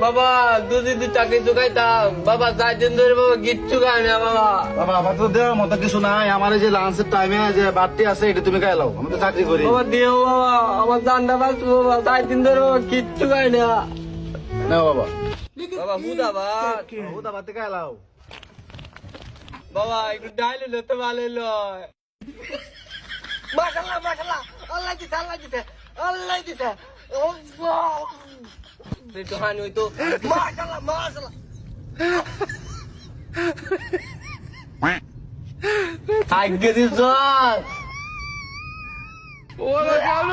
বাবা দুদিন চাকরি চুকাইতাম বাবা 4 দিন ধরে বাবা কিচ্ছু খাই না বাবা। বাবা আমার তো দেওয়ার মতো কিছু নাই, আমার এই যে লাঞ্চের টাইমে যে বাড়তি আছে এটা তুমি খাইলাও, আমি তো চাকরি করি। বাবা দিও বাবা, আমার জানটা বাঁচবো বাবা, 4 দিন ধরে বাবা কিচ্ছু খাই না। না বাবা, বাবা হুদা ভাত, হুদা ভাত খাইলাও। বাবা একটু ডাইল হতে ভালো লয়। মাশাআল্লাহ মাশাআল্লাহ, আল্লাহ দিছে আল্লাহ দিছে আল্লাহ দিছে। একটু হানি হইতো, মাশাআল্লাহ মাশাআল্লাহ। আগে দিছ ওরা কেন